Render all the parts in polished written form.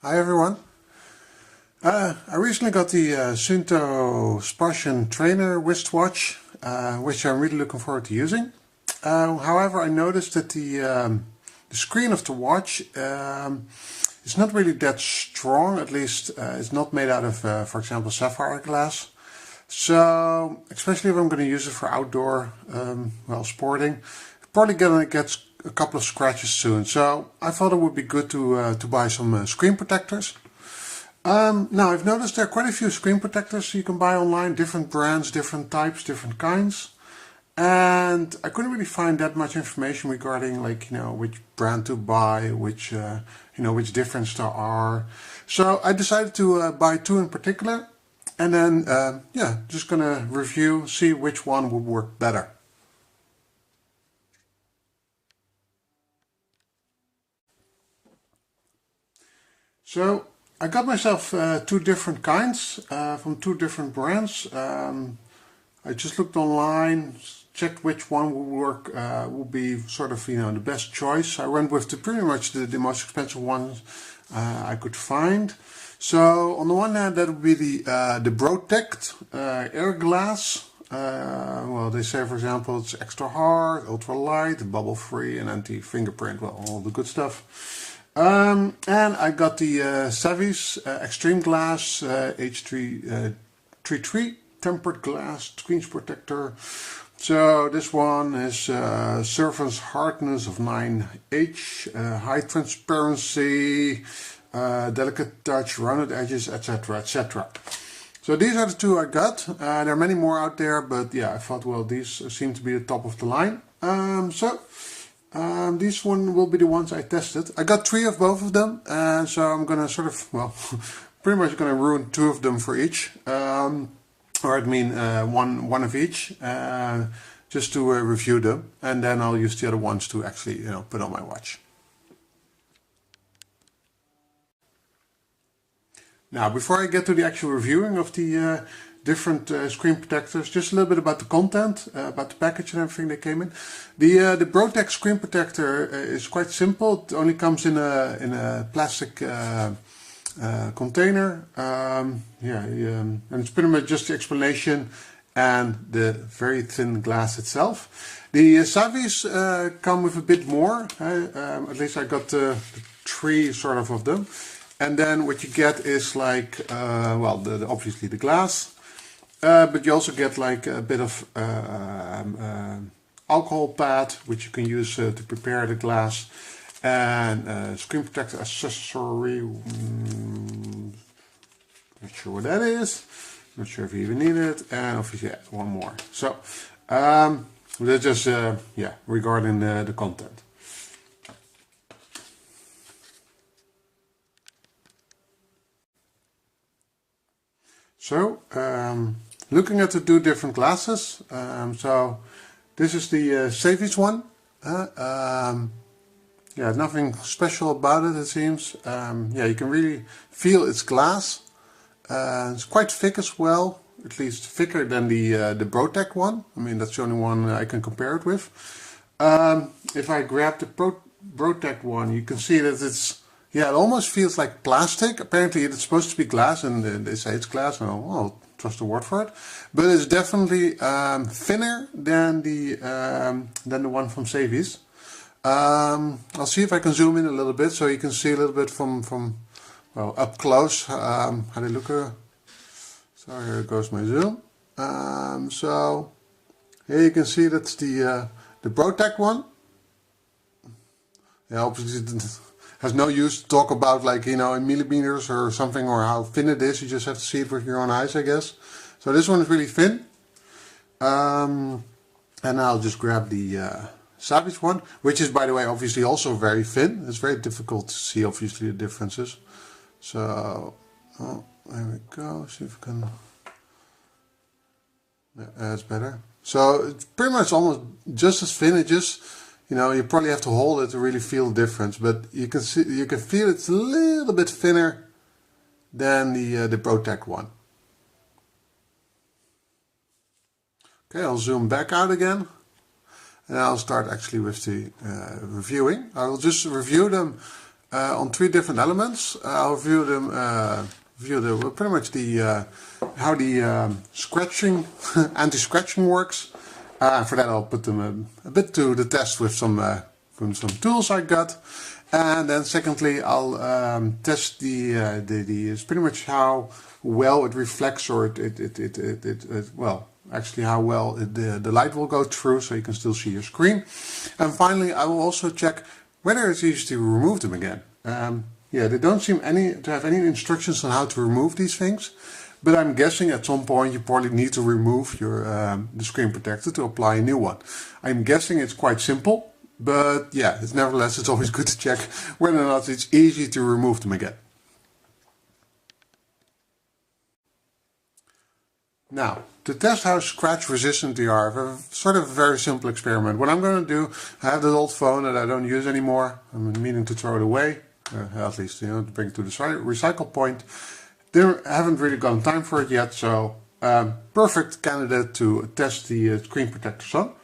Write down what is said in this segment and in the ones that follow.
Hi everyone. I recently got the Suunto Spartan Trainer wristwatch, which I'm really looking forward to using. However, I noticed that the screen of the watch is not really that strong. At least it's not made out of, for example, sapphire glass. So, especially if I'm going to use it for outdoor, sporting, probably gonna get a couple of scratches soon. So I thought it would be good to buy some screen protectors. Now I've noticed there are quite a few screen protectors you can buy online, different brands, different types, different kinds. And I couldn't really find that much information regarding which brand to buy, which which difference there are. So I decided to buy two in particular, and then just gonna review, see which one would work better. So I got myself two different kinds from two different brands. I just looked online, checked which one would work, would be sort of the best choice. I went with pretty much the most expensive ones I could find. So on the one hand, that would be the Brotect Airglass. Well, they say, for example, it's extra hard, ultra light, bubble free, and anti-fingerprint. Well, all the good stuff. And I got the Savvies Xtreme GlassHD33 tempered glass screen protector. So this one is surface hardness of 9H, high transparency, delicate touch, rounded edges, etc., etc. So these are the two I got. There are many more out there, but yeah, I thought, well, these seem to be the top of the line. These one will be the ones I tested. I got three of both of them, and so I'm gonna sort of, well, pretty much gonna ruin two of them for each, one of each, just to review them, and then I'll use the other ones to actually, put on my watch. Now, before I get to the actual reviewing of the different screen protectors, just a little bit about the content, about the package and everything that came in. The Brotect screen protector is quite simple. It only comes in a plastic container. And it's pretty much just the explanation and the very thin glass itself. The Savvies come with a bit more. At least I got three sort of them. And then what you get is like, obviously the glass, but you also get like a bit of alcohol pad, which you can use to prepare the glass, and screen protector accessory. Not sure what that is. Not sure if you even need it. And obviously one more. So that's just regarding the content. So, looking at the two different glasses, so this is the Savvies one. Nothing special about it seems. You can really feel it's glass. It's quite thick as well, at least thicker than the Brotect one. I mean, that's the only one I can compare it with. If I grab the Brotect one, you can see that it's, it almost feels like plastic. Apparently it's supposed to be glass, and they say it's glass, and I'll trust the word for it. But it's definitely thinner than the one from Savvies. I'll see if I can zoom in a little bit so you can see a little bit from up close how they look. So here goes my zoom. So here you can see that's the Brotect one. Yeah, obviously it has no use to talk about in millimeters or something, or how thin it is. You just have to see it with your own eyes, I guess. So this one is really thin. And I'll just grab the Savvies one, which is, by the way, obviously also very thin. It's very difficult to see, obviously, the differences. So, there we go. See if we can. Yeah, that's better. So it's pretty much almost just as thin. It just, you probably have to hold it to really feel the difference. But you can feel it's a little bit thinner than the Brotect one. Okay, I'll zoom back out again. And I'll start actually with the reviewing. I will just review them on 3 different elements. I'll view them, pretty much the how the scratching, anti-scratching works. For that I'll put them a bit to the test with some tools I got. And then secondly, I'll test it's pretty much how well it reflects, or well, actually how well the light will go through, so you can still see your screen. And finally, I will also check whether it's easy to remove them again. Yeah, they don't seem to have any instructions on how to remove these things, but I'm guessing at some point you probably need to remove your the screen protector to apply a new one. I'm guessing it's quite simple. But yeah, nevertheless, it's always good to check whether or not it's easy to remove them again. Now, to test how scratch resistant they are, I have a sort of very simple experiment. What I'm going to do, I have this old phone that I don't use anymore. I'm meaning to throw it away, at least, to bring it to the recycle point. I haven't really gotten time for it yet, so perfect candidate to test the screen protectors on.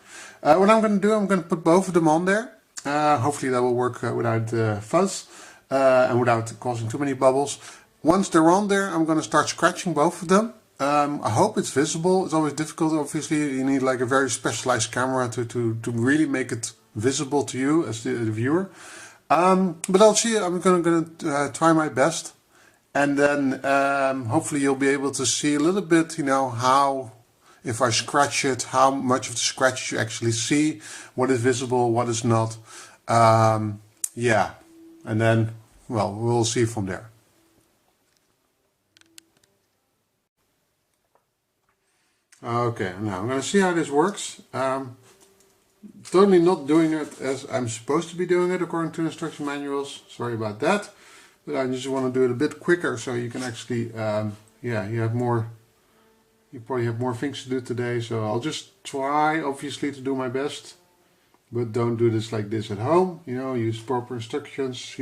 What I'm going to do, I'm going to put both of them on there. Hopefully that will work without fuzz and without causing too many bubbles. Once they're on there, I'm going to start scratching both of them. I hope it's visible. It's always difficult, obviously. You need like a very specialized camera to really make it visible to you as the viewer. But I'll see. I'm going to try my best. And then hopefully you'll be able to see a little bit, how... if I scratch it, how much of the scratch you actually see, what is visible, what is not. Yeah, and then, well, we'll see from there. Okay, now I'm going to see how this works. Totally not doing it as I'm supposed to be doing it according to instruction manuals. Sorry about that. But I just want to do it a bit quicker so you can actually, yeah, you probably have more things to do today, so I'll just try, obviously, to do my best. But don't do this like this at home, use proper instructions,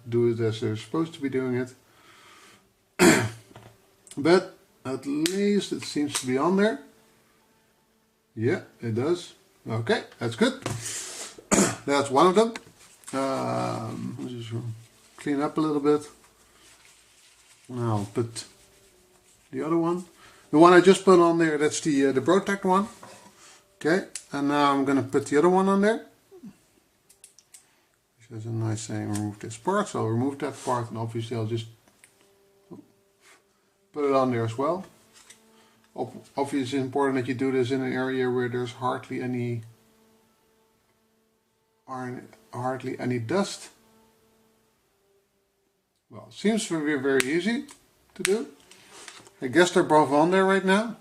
do it as they're supposed to be doing it. But at least it seems to be on there. Yeah, it does. Okay, that's good. That's one of them. Let's just clean up a little bit. Now I'll put the other one. The one I just put on there, that's the Brotect one. Okay, and now I'm going to put the other one on there. Which has a nice saying, remove this part, so I'll remove that part, and obviously I'll just put it on there as well. Obviously it's important that you do this in an area where there's hardly any dust. Well, it seems to be very easy to do. I guess they're both on there right now.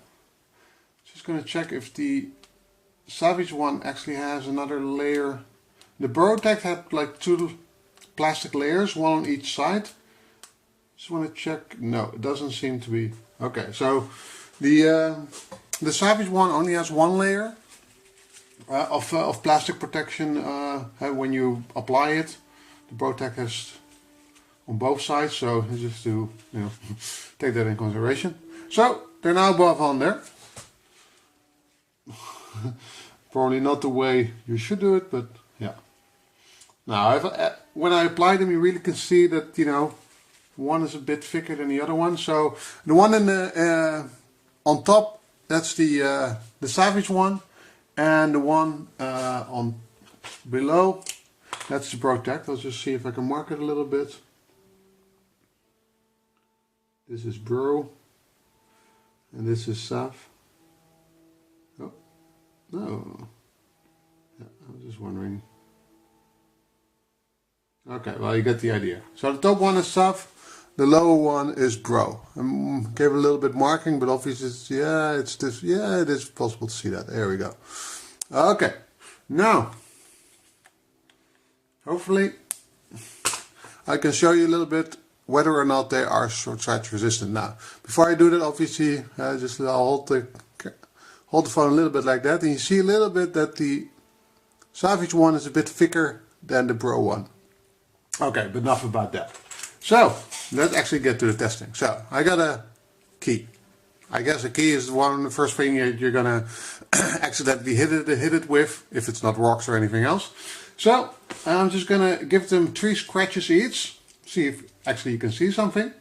Just going to check if the Savvies one actually has another layer. The Brotect had like 2 plastic layers, one on each side. Just want to check. No, it doesn't seem to be. Okay, so the Savvies one only has 1 layer of plastic protection when you apply it. The Brotect has on both sides, so just to take that in consideration. So they're now both on there. Probably not the way you should do it, but yeah. Now when I apply them, you really can see that one is a bit thicker than the other one. So the one in the on top, that's the Savvies one, and the one on below, that's the Brotect. I'll just see if I can mark it a little bit. This is Bro, and this is Sav. Oh, no. Yeah, I was just wondering. Okay, well, you get the idea. So the top one is Sav, the lower one is Bro. I gave a little bit marking, but obviously, it is possible to see that. There we go. Okay, now, hopefully, I can show you a little bit whether or not they are scratch resistant. Now, before I do that, obviously, just I'll hold the phone a little bit like that, and you see a little bit that the Savvies one is a bit thicker than the Bro one. Okay, but enough about that. So, let's actually get to the testing. So, I got a key. I guess a key is the first thing you're gonna accidentally hit it with, if it's not rocks or anything else. So I'm just gonna give them 3 scratches each. See if actually you can see something.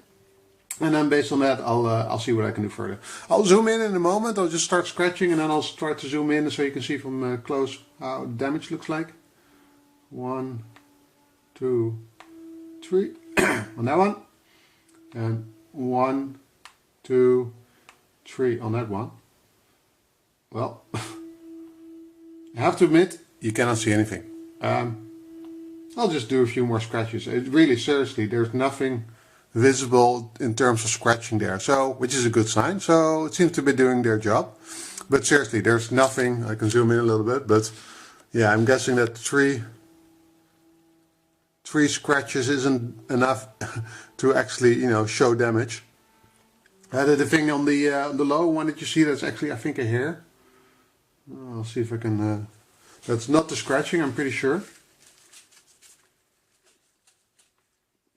And then based on that, I'll see what I can do further. I'll zoom in a moment. I'll just start scratching and then I'll start to zoom in so you can see from close how damage looks like. 1, 2, 3 on that one. And 1, 2, 3 on that one. Well, I have to admit, you cannot see anything. I'll just do a few more scratches. It really, seriously, there's nothing visible in terms of scratching there, so which is a good sign. So it seems to be doing their job. But seriously, there's nothing. I can zoom in a little bit, but yeah, I'm guessing that three scratches isn't enough to actually, you know, show damage. The thing on the lower one that you see, that's actually, I think, a hair. I'll see if I can. That's not the scratching, I'm pretty sure.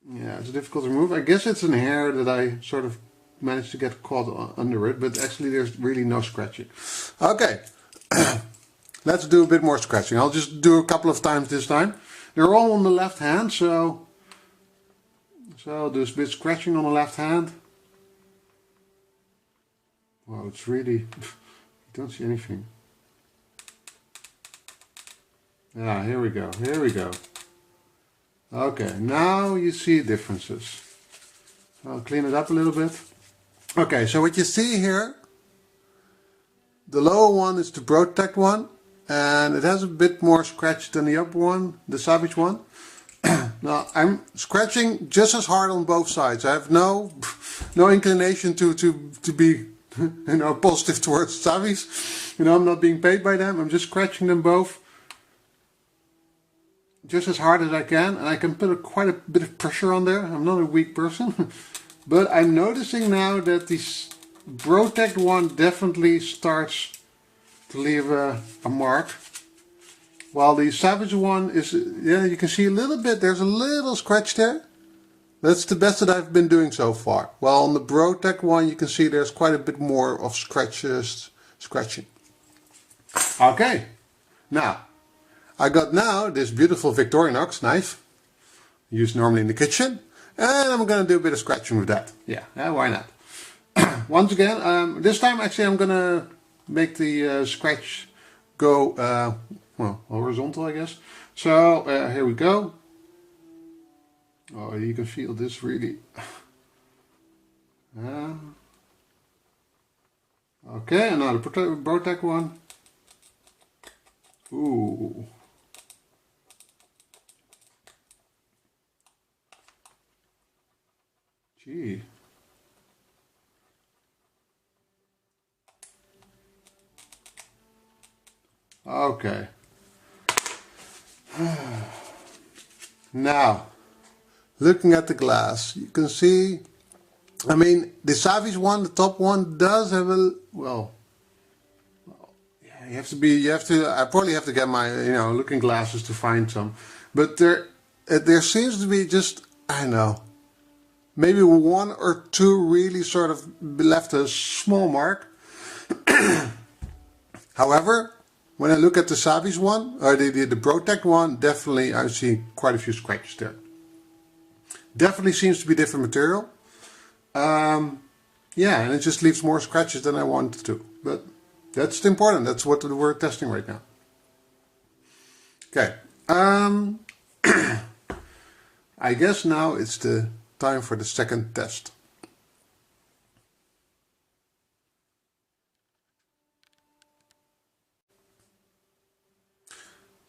Yeah, it's difficult to remove. I guess it's an hair that I sort of managed to get caught under it, but actually there's really no scratching. Okay, let's do a bit more scratching. I'll just do a couple of times this time. They're all on the left hand, so I'll do a bit of scratching on the left hand. Wow, it's really, you don't see anything. Yeah, here we go, here we go. Okay, now you see differences. I'll clean it up a little bit. Okay, so what you see here, the lower one is the Brotect one, and it has a bit more scratch than the upper one, the Savvies one. Now I'm scratching just as hard on both sides. I have no inclination to be, you know, positive towards Savvies. You know, I'm not being paid by them. I'm just scratching them both just as hard as I can, and I can put quite a bit of pressure on there. I'm not a weak person. But I'm noticing now that this Brotect one definitely starts to leave a mark. While the Savvies one is, yeah, you can see a little bit, there's a little scratch there. That's the best that I've been doing so far. While on the Brotect one you can see there's quite a bit more of scratching. Okay, now I got now this beautiful Victorinox knife, used normally in the kitchen, and I'm going to do a bit of scratching with that. Yeah, why not? Once again, this time actually I'm going to make the scratch go, well, horizontal, I guess. So here we go. Oh, you can feel this really. Okay, and now the Brotect one. Ooh. Gee. Okay. Now, looking at the glass, you can see, I mean, the Savvies one, the top one, does have a, well, yeah, I probably have to get my, you know, looking glasses to find some. But there seems to be just, I don't know, maybe 1 or 2 really sort of left a small mark. However, when I look at the Savvies one, or the Brotect one, definitely I see quite a few scratches there. Definitely seems to be different material. Yeah, and it just leaves more scratches than I wanted to. But that's important. That's what we're testing right now. Okay. I guess now it's the time for the second test.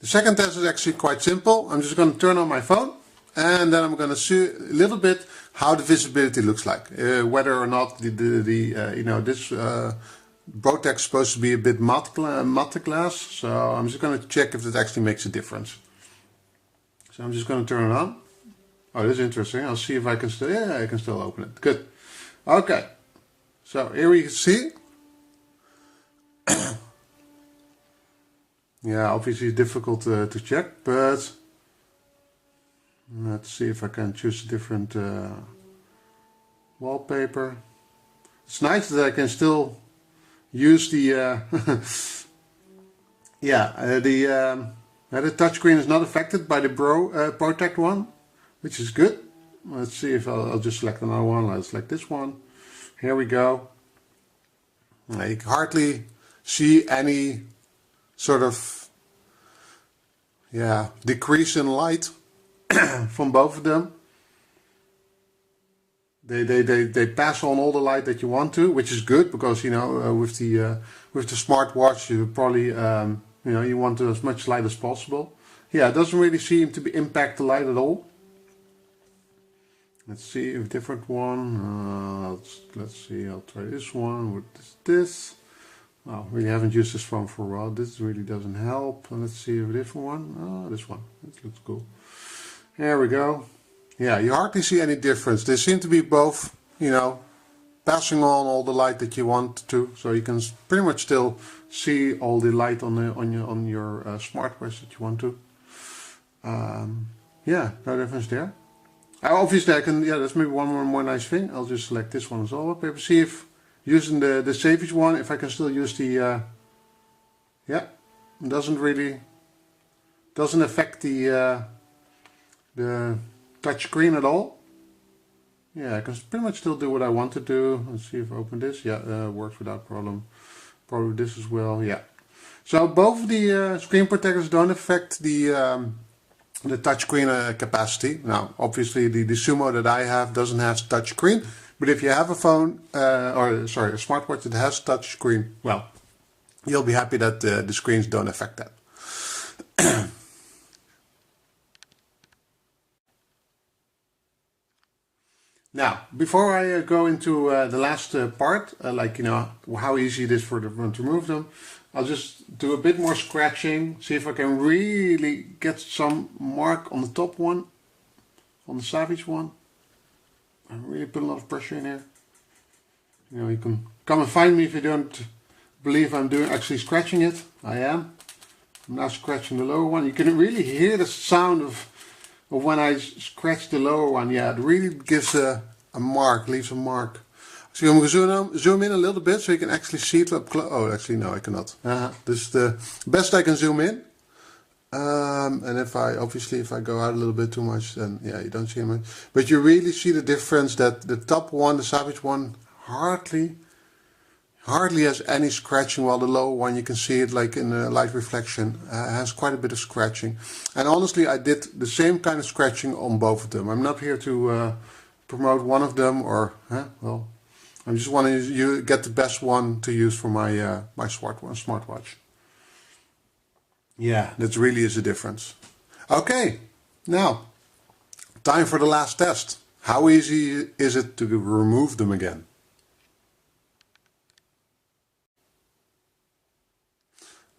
The second test is actually quite simple. I'm just going to turn on my phone and then I'm going to see a little bit how the visibility looks like. Whether or not you know, this Brotect is supposed to be a bit matte glass. So I'm just going to check if it actually makes a difference. So I'm just going to turn it on. Oh, this is interesting. I'll see if I can still, yeah, I can still open it. Good. Okay. So here we see. Yeah, obviously it's difficult to check, but let's see if I can choose a different wallpaper. It's nice that I can still use the yeah, Now the touchscreen is not affected by the Brotect one, which is good. Let's see if I'll just select another one. Let's select this one. Here we go. Now you can hardly see any sort of decrease in light from both of them. They pass on all the light that you want to, which is good because with the smartwatch you probably you want as much light as possible. Yeah, it doesn't really seem to impact the light at all. Let's see if different one. Let's see. I'll try this one with this. Oh, really haven't used this phone for a while. This really doesn't help. Let's see if a different one. Oh, this one. This looks cool. There we go. Yeah, you hardly see any difference. They seem to be both, passing on all the light that you want to, so you can pretty much still see all the light on your smartwatch that you want to. Yeah, no difference there. Obviously, I can. Yeah, that's maybe one more nice thing. I'll just select this one as well. Maybe see if using the Savvies one, if I can still use the. Yeah, it doesn't affect the touch screen at all. Yeah, I can pretty much still do what I want to do. Let's see if I open this. Yeah, works without problem. Probably this as well. Yeah. So both of the screen protectors don't affect the touchscreen capacity. Now, obviously, the Sumo that I have doesn't have touchscreen. But if you have a phone, a smartwatch that has touchscreen, well, you'll be happy that the screens don't affect that. Now, before I go into the last part, how easy it is for everyone to remove them, I'll just do a bit more scratching, see if I can really get some mark on the top one, on the Savvies one. I really put a lot of pressure in here. You can come and find me if you don't believe I'm actually scratching it. I am. I'm now scratching the lower one. You can really hear the sound of when I scratch the lower one. Yeah, it really gives a mark, leaves a mark. So I'm going to zoom in a little bit so you can actually see it up close. Oh, actually no, I cannot. This is the best I can zoom in. And if I go out a little bit too much, then yeah, you don't see much. But you really see the difference that the top one, the Savvies one, hardly has any scratching, while the lower one, you can see it like in the light reflection, has quite a bit of scratching. And honestly, I did the same kind of scratching on both of them. I'm not here to promote one of them, or well, I just want to get the best one to use for my my smartwatch. Yeah, that really is a difference. Okay, now time for the last test. How easy is it to remove them again?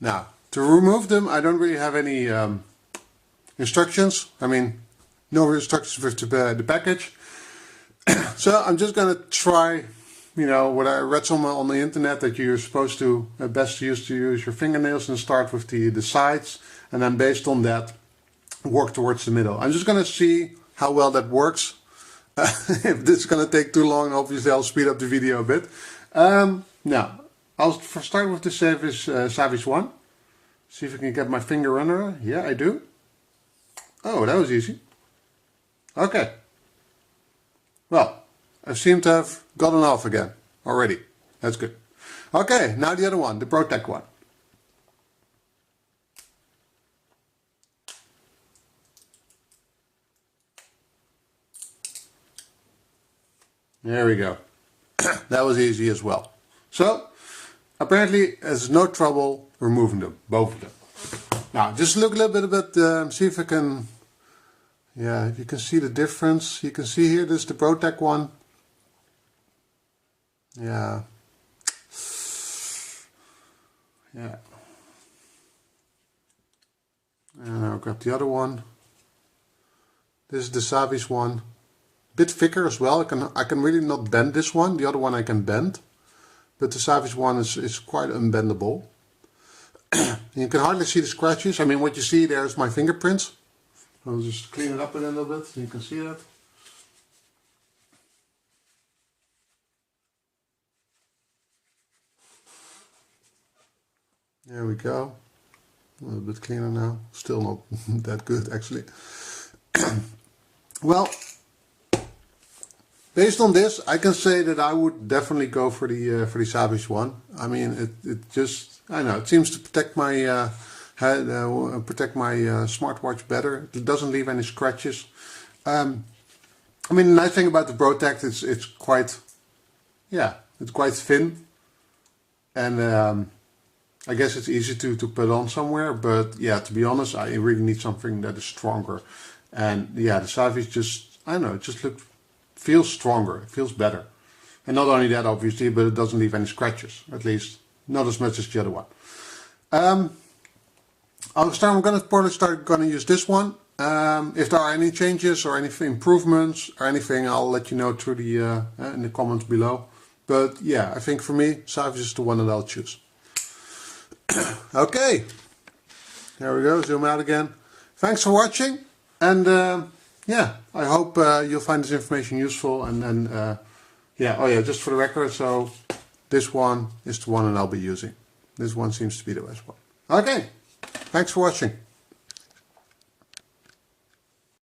Now, to remove them, I don't really have any instructions. I mean, no instructions with the package. So I'm just going to try, what I read on the internet, that you're supposed to, best to use your fingernails and start with the sides, and then based on that, work towards the middle. I'm just going to see how well that works. If this is going to take too long, obviously I'll speed up the video a bit. Now, I'll start with the Savvies one. See if I can get my finger under. Yeah, I do. Oh, that was easy. Okay. Well, I seem to have gotten off again already. That's good. Okay, now the other one, the Brotect one. There we go. That was easy as well. So, apparently there's no trouble removing them, both of them. Now, just look a little bit, see if I can, yeah, if you can see the difference. You can see here, this is the Brotect one. Yeah. Yeah. And I'll grab the other one. This is the Savvies one. Bit thicker as well. I can really not bend this one. The other one I can bend. But the Savvies one is quite unbendable. You can hardly see the scratches. I mean, what you see there is my fingerprints. I'll just clean it up a little bit so you can see that. There we go. A little bit cleaner now. Still not that good actually. Well, based on this, I can say that I would definitely go for the Savvies one. I mean, it just, I know, it seems to protect my head, protect my smartwatch better. It doesn't leave any scratches. I mean, the nice thing about the Brotect is it's quite, yeah, it's quite thin, and I guess it's easy to put on somewhere. But yeah, to be honest, I really need something that is stronger. And yeah, the Savvies just, I don't know, it just feels stronger, it feels better. And not only that, obviously, but it doesn't leave any scratches, at least not as much as the other one. I'm probably start gonna use this one. If there are any changes or any improvements or anything, I'll let you know through the in the comments below. But yeah, I think for me, Savvies is the one that I'll choose. Okay, there we go, zoom out again. Thanks for watching, and yeah, I hope you'll find this information useful. And yeah, oh yeah, just for the record, so this one is the one that I'll be using. This one seems to be the best one. Okay, thanks for watching.